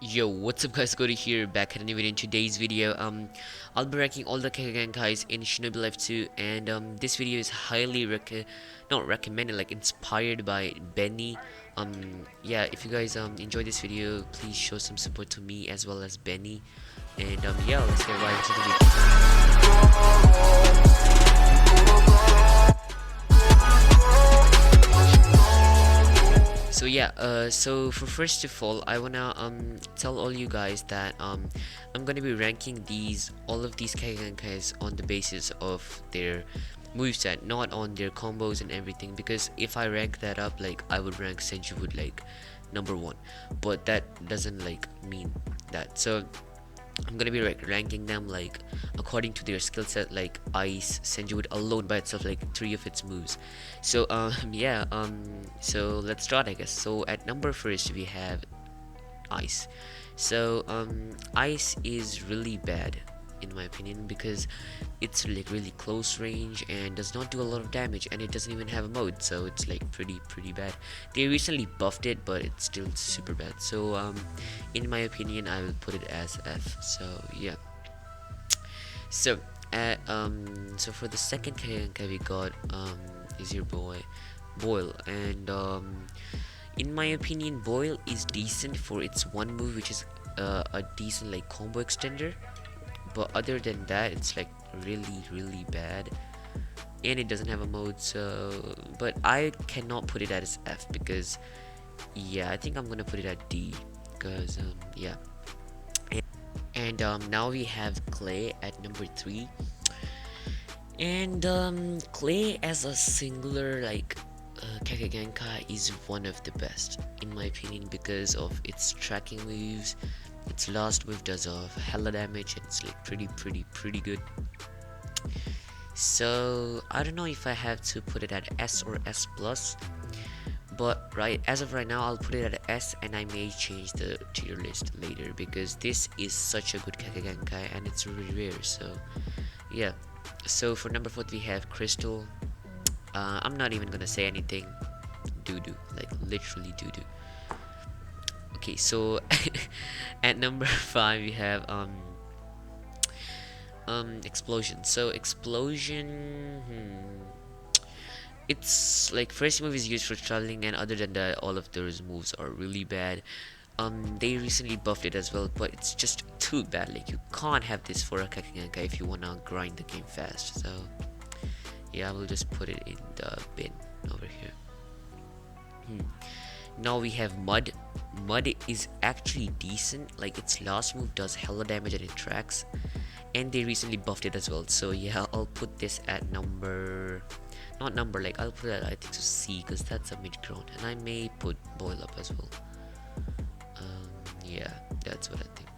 Yo, what's up guys, Cody here, back at a new video. In today's video, I'll be ranking all the Kekkei Genkais in Shinobi Life 2, and this video is highly not recommended, like inspired by Benny. Yeah, if you guys enjoy this video, please show some support to me as well as Benny. And yeah, let's get right into the video. So yeah, so for first of all, I wanna tell all you guys that I'm gonna be ranking all of these Kekkei Genkais on the basis of their moveset, not on their combos and everything, because if I rank that up, like I would rank Senju like number 1, but that doesn't like mean that. So I'm gonna be ranking them like according to their skill set, like Ice, Senju alone by itself, like 3 of its moves. So yeah, so let's start, I guess. So at number first we have Ice. So Ice is really bad in my opinion because it's like really close range and does not do a lot of damage, and it doesn't even have a mode, so it's like pretty bad. They recently buffed it, but it's still super bad. So in my opinion, I will put it as F. So yeah. So so for the second Genkai we got is your boy Boil, and in my opinion, Boil is decent for its one move, which is a decent like combo extender, but other than that it's like really bad, and it doesn't have a mode. So but I cannot put it as F because yeah, I think I'm gonna put it at D because yeah. And now we have Clay at number 3, and Clay as a singular like Kekkei Genkai is one of the best in my opinion because of its tracking moves. Its last move does a hella damage, and it's like pretty good. So I don't know if I have to put it at S or S plus, but as of right now I'll put it at S, and I may change the tier list later because this is such a good Kekkei Genkai and it's really rare. So yeah. So for number 4 we have Crystal. I'm not even gonna say anything. Doo-doo, like literally doo-doo. Okay, so at number 5 we have Explosion. So Explosion, it's like first move is used for traveling, and other than that all of those moves are really bad. They recently buffed it as well, but it's just too bad. Like you can't have this for a Kekkei Genkai if you wanna grind the game fast. So yeah, I will just put it in the bin over here. Now we have Mud. Mud is actually decent, like its last move does hella damage and it tracks, and they recently buffed it as well. So yeah, I'll put this at number, not number, like I'll put it at, I think, so C, because that's a mid-ground, and I may put Boil up as well. Yeah, that's what I think.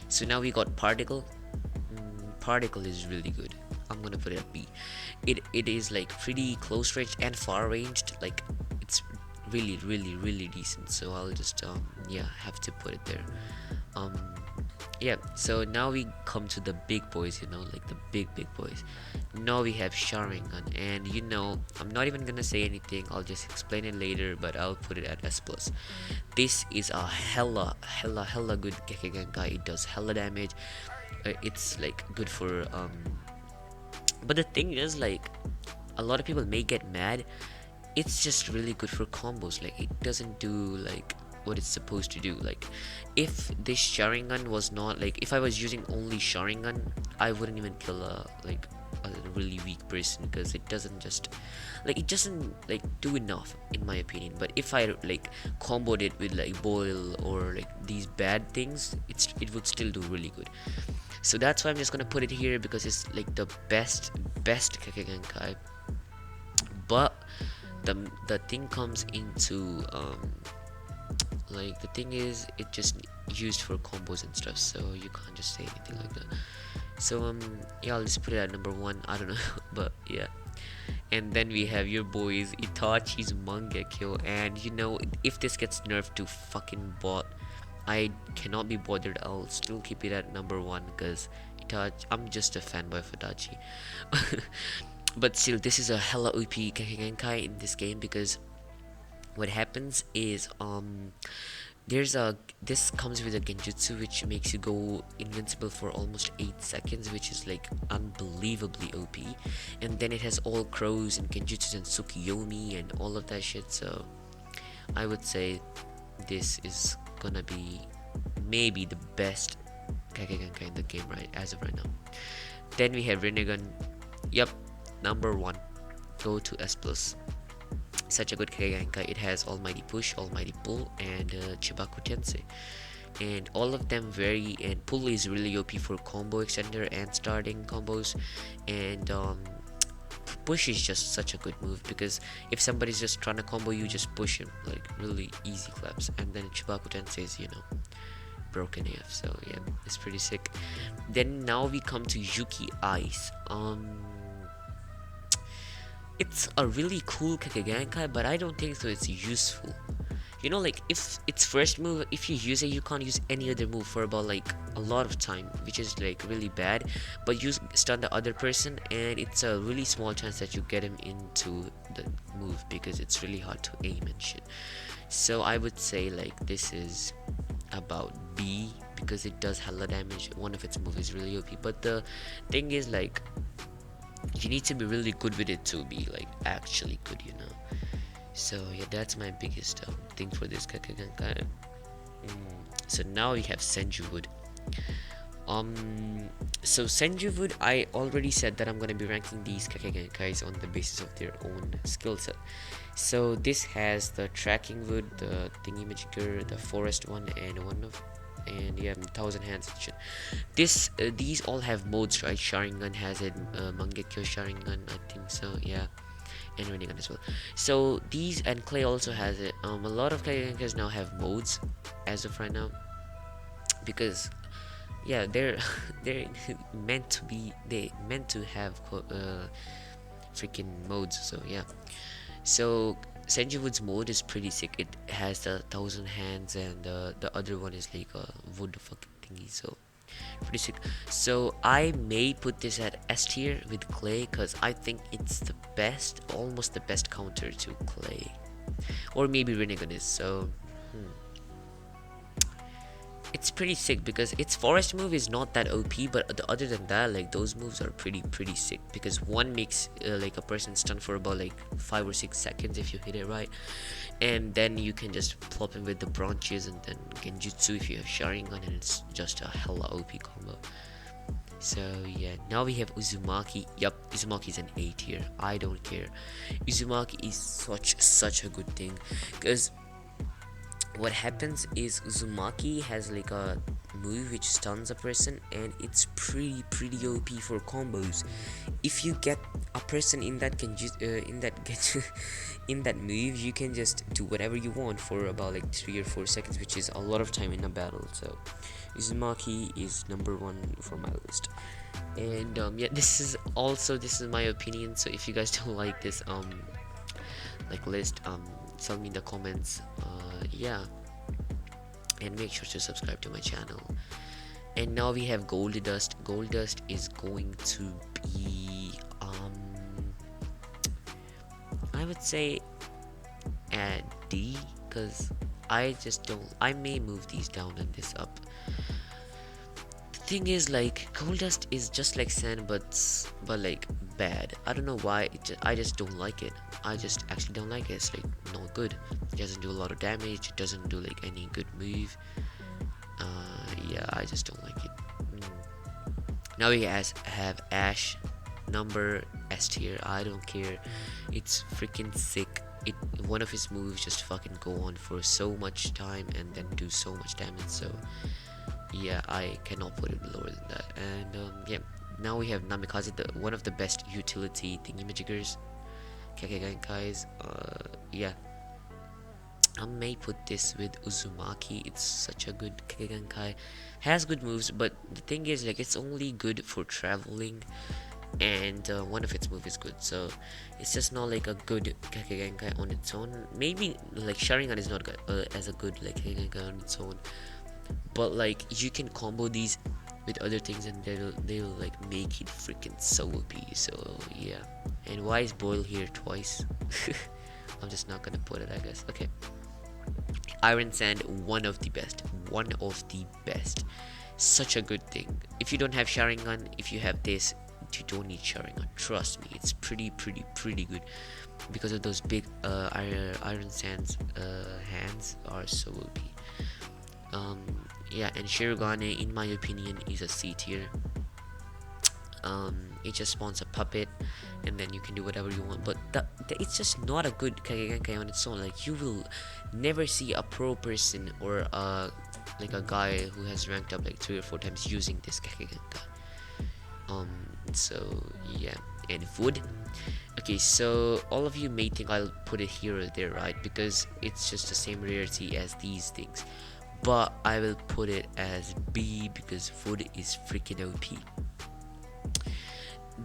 So now we got Particle. Particle is really good. I'm gonna put it at B. It is like pretty close range and far ranged, like it's really decent. So I'll just yeah, have to put it there. Yeah, so now we come to the big boys, like the big boys. Now we have Sharingan, and I'm not even gonna say anything, I'll just explain it later, but I'll put it at S plus. This is a hella good Kekkei Genkai. It does hella damage. It's like good for but the thing is, like, a lot of people may get mad. It's just really good for combos. Like, it doesn't do like what it's supposed to do. Like, if this Sharingan was not, like, if I was using only Sharingan, I wouldn't even kill a really weak person, because it doesn't do enough in my opinion. But if I like comboed it with like Boil or like these bad things, it would still do really good. So that's why I'm just gonna put it here, because it's like the best Kekkei Genkai. But the thing comes into like, the thing is, it just used for combos and stuff, so you can't just say anything like that. So yeah, I'll just put it at number 1. I don't know but yeah. And then we have your boys Itachi's Mangekyo, and if this gets nerfed to fucking bot, I cannot be bothered. I'll still keep it at number 1 because Itachi, I'm just a fanboy of Itachi. But still, this is a hella OP Kekkei Genkai in this game, because what happens is there's a this comes with a genjutsu which makes you go invincible for almost 8 seconds, which is like unbelievably OP. And then it has all crows and genjutsu and tsukiyomi and all of that shit. So I would say this is gonna be maybe the best Kekkei Genkai in the game right as of right now. Then we have Rinnegan. Yep, number 1. Go to S plus. Such a good Kekkei Genkai. It has Almighty Push, Almighty Pull, and Chibaku Tensei. And all of them vary, and Pull is really OP for combo extender and starting combos. And Push is just such a good move, because if somebody's just trying to combo you, just push him, like really easy claps. And then Chibaku Tensei is, broken AF, so yeah, it's pretty sick. Then now we come to Yuki Ice. It's a really cool Kekkei Genkai, but I don't think so it's useful. Like if its first move, if you use it, you can't use any other move for about like a lot of time, which is like really bad. But you stun the other person, and it's a really small chance that you get him into the move, because it's really hard to aim and shit. So I would say like this is about B, because it does hella damage. One of its moves is really OP, but the thing is like you need to be really good with it to be like actually good, So yeah, that's my biggest thing for this Kekkei Genkai. So now we have Senju Wood. So Senju Wood, I already said that I'm gonna be ranking these Kekkei Genkais on the basis of their own skill set. So this has the tracking wood, the thingy magicker, the forest one, and you have 1,000 hands and shit. These all have modes, right? Sharingan has it, Mangekyo Sharingan, I think so, yeah, and Rinnegan as well. So these, and Clay also has it. A lot of Kekkei Genkais now have modes as of right now, because yeah, they're meant to have freaking modes. So yeah. So Senju Wood's mode is pretty sick. It has the 1,000 hands, and the other one is like a wood fucking thingy. So pretty sick. So I may put this at S tier with Clay, because I think it's the best, almost the best counter to Clay, or maybe Rinnegan is. So it's pretty sick, because its forest move is not that OP, but other than that, like those moves are pretty sick, because one makes like a person stun for about like 5 or 6 seconds if you hit it right, and then you can just plop him with the branches, and then genjutsu if you have Sharingan, and it's just a hella OP combo. So yeah, now we have Uzumaki. Yup, Uzumaki is an A tier. I don't care. Uzumaki is such a good thing, because what happens is Uzumaki has like a move which stuns a person, and it's pretty OP for combos. If you get a person in that in that move, you can just do whatever you want for about like 3 or 4 seconds, which is a lot of time in a battle. So Uzumaki is number 1 for my list. And yeah, this is my opinion. So if you guys don't like this like list, tell me in the comments. Yeah, and make sure to subscribe to my channel. And now we have Gold Dust. Gold Dust is going to be I would say at D, because I may move these down and this up. The thing is, like, Gold Dust is just like sand, but like bad. I don't know why. I just don't like it. I just actually don't like it. It's like not good. It doesn't do a lot of damage. It doesn't do like any good move. Yeah, I just don't like it. Now we have Ash, number S tier. I don't care. It's freaking sick. One of his moves just fucking go on for so much time and then do so much damage. So yeah, I cannot put it lower than that. And yeah, now we have Namikaze, one of the best utility thingamajiggers, Kekkei Genkais. Yeah, I may put this with Uzumaki. It's such a good Kekkei Genkai. Has good moves, but the thing is, like, it's only good for traveling, and one of its moves is good. So it's just not like a good Kekkei Genkai on its own. Maybe like Sharingan is not good, as a good like Kekkei Genkai on its own, but like you can combo these with other things, and they'll like make it freaking so OP. So yeah. And why is Boyle here twice? I'm just not gonna put it, I guess. Okay. Iron Sand, one of the best. One of the best. Such a good thing. If you don't have Sharingan, if you have this, you don't need Sharingan. Trust me, it's pretty good. Because of those big Iron Sands hands are so OP. Yeah, and Shirogane, in my opinion, is a C tier. It just spawns a puppet, and then you can do whatever you want. But it's just not a good Kekkei Genkai on its own. Like, you will never see a pro person or like a guy who has ranked up like 3 or 4 times using this Kekkei Genkai. So yeah, and wood. Okay, so all of you may think I'll put it here or there, right? Because it's just the same rarity as these things. But I will put it as B because wood is freaking OP.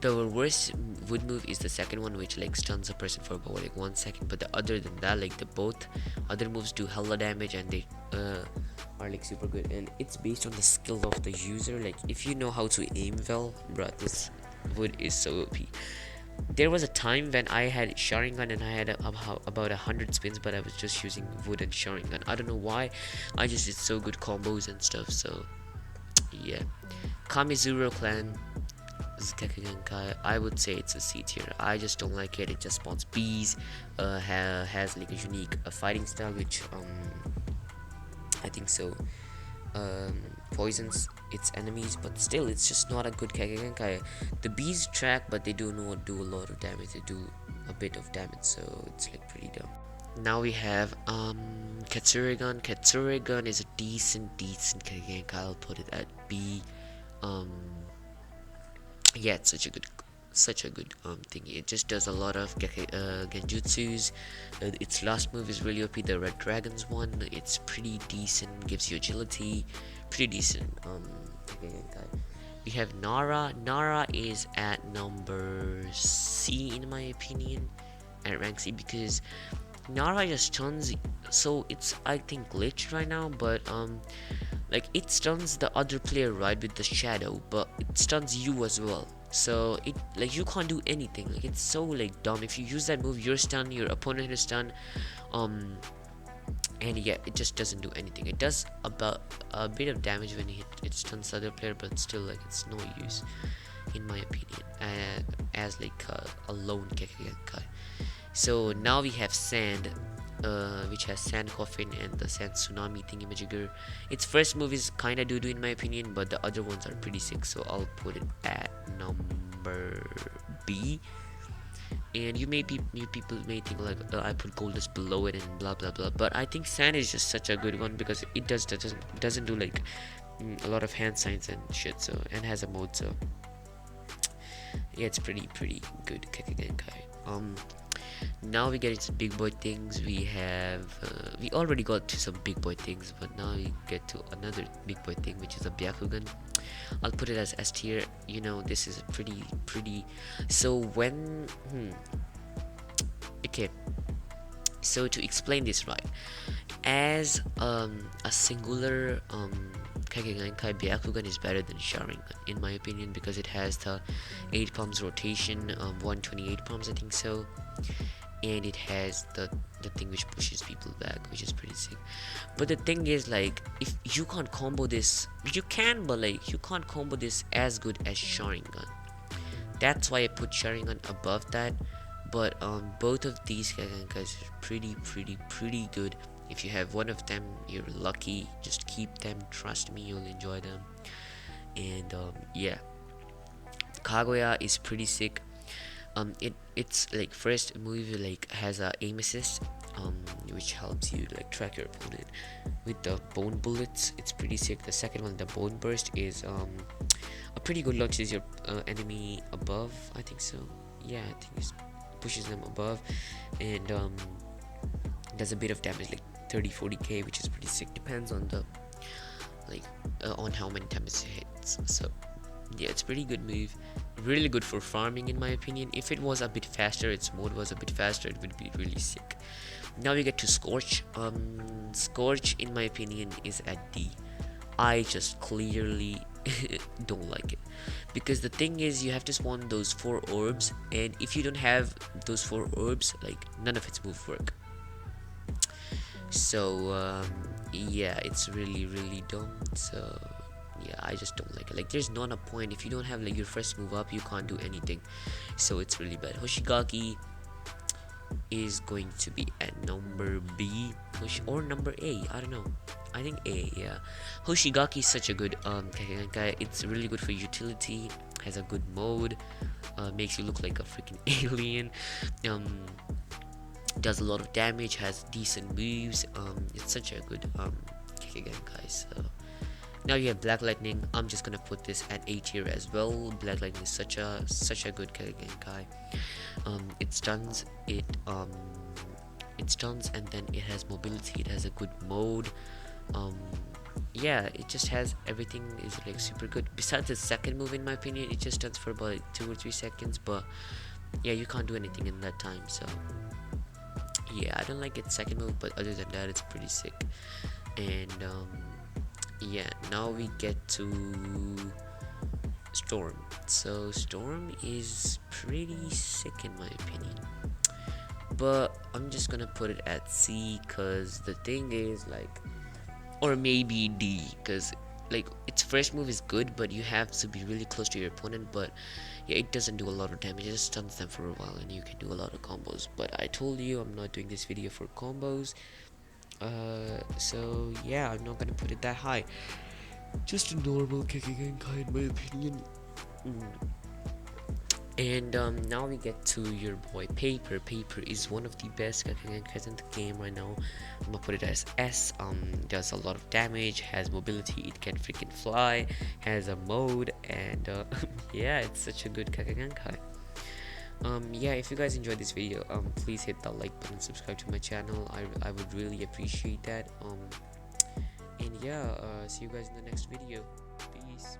The worst wood move is the second one, which like stuns a person for about like 1 second. But other than that, like the both other moves do hella damage, and they are like super good. And it's based on the skill of the user. Like, if you know how to aim well, bruh, this wood is so OP. There was a time when I had Sharingan and I had about 100 spins, but I was just using wood and Sharingan. I don't know why. I just did so good combos and stuff. So yeah, Kamizuro clan Kekkei Genkai, I would say it's a C tier. I just don't like it. It just spawns bees, has like a unique fighting style, which I think so poisons its enemies, but still it's just not a good Kekkei Genkai. The bees track, but they do not do a lot of damage. They do a bit of damage, so it's like pretty dumb. Now we have Katsuregan. Katsuregan is a decent Kekkei Genkai. I'll put it at B. Yeah, it's such a good thing. It just does a lot of genjutsus. Its last move is really OP, the Red Dragons one. It's pretty decent, gives you agility, pretty decent. We have Nara. Nara is at number C in my opinion, at rank C, because Nara just stuns. So it's, I think, glitched right now, but like, it stuns the other player, right, with the shadow, but it stuns you as well. So it, like, you can't do anything. Like, it's so like dumb. If you use that move, you're stunned, your opponent is stunned, and yeah, it just doesn't do anything. It does about a bit of damage when it stuns the other player, but still, like, it's no use in my opinion as like a lone Kekkei Genkai. So now we have Sand, which has Sand Coffin and the Sand Tsunami thingamajigger. Its first move is kinda doo-doo in my opinion, but the other ones are pretty sick, so I'll put it at number B. And you people may think like, I put Goldust below it and blah blah blah, but I think Sand is just such a good one because it doesn't do like a lot of hand signs and shit, so, and has a mode, so yeah, it's pretty good Kekkei Genkai. Now we get into big boy things. We have we already got to some big boy things, but now we get to another big boy thing, which is a Byakugan. I'll put it as S tier. You know, this is pretty. So when okay, so to explain this right, as a singular Kekkei Genkai, Byakugan is better than Sharingan in my opinion, because it has the 8 palms rotation, 128 palms I think so, and it has the thing which pushes people back, which is pretty sick. But the thing is, like, if you can't combo this, you can, but like, you can't combo this as good as Sharingan. That's why I put Sharingan above that. But both of these Kekkei are pretty good. If you have one of them, you're lucky. Just keep them, trust me, you'll enjoy them. And yeah, Kaguya is pretty sick. It's like, first move like has a aim assist, which helps you like track your opponent with the bone bullets. It's pretty sick. The second one, the bone burst, is a pretty good launches your enemy above, I think so. Yeah, I think it pushes them above, and does a bit of damage, like 30-40k, which is pretty sick. Depends on the like on how many times it hits. So yeah, it's pretty good move, really good for farming in my opinion. If it was a bit faster, its mode was a bit faster, it would be really sick. Now we get to Scorch. Scorch in my opinion is at D. I just clearly don't like it, because the thing is you have to spawn those 4 orbs, and if you don't have those 4 orbs, like none of its move work. So yeah, it's really dumb. So yeah, I just don't like it. Like there's not a point. If you don't have like your first move up, you can't do anything. So it's really bad. Hoshigaki is going to be at number B, or number A, I don't know. I think A, yeah. Hoshigaki is such a good Kekkei Genkai. It's really good for utility, has a good mode, makes you look like a freaking alien, does a lot of damage, has decent moves. It's such a good Kekkei Genkai. So now you have Black Lightning. I'm just gonna put this at A tier as well. Black Lightning is such a good Kekkei Genkai. It stuns, it stuns, and then it has mobility, it has a good mode. Yeah, it just has everything, is like super good. Besides the second move, in my opinion, it just stuns for about like 2 or 3 seconds, but yeah, you can't do anything in that time. So yeah, I don't like its second move, but other than that, it's pretty sick. And yeah, now we get to Storm. So Storm is pretty sick in my opinion, but I'm just gonna put it at C, cause the thing is like, or maybe D, cause like its first move is good, but you have to be really close to your opponent. But yeah, it doesn't do a lot of damage, it just stuns them for a while and you can do a lot of combos. But I told you I'm not doing this video for combos, so yeah, I'm not gonna put it that high. Just a normal Kekkei Genkai in my opinion. And now we get to your boy Paper. Paper is one of the best Kekkei Genkais in the game right now. I'm gonna put it as S. Does a lot of damage, has mobility, it can freaking fly, has a mode, and yeah, it's such a good Kekkei Genkai. Yeah, if you guys enjoyed this video, please hit that like button, subscribe to my channel. I would really appreciate that. And yeah, see you guys in the next video. Peace.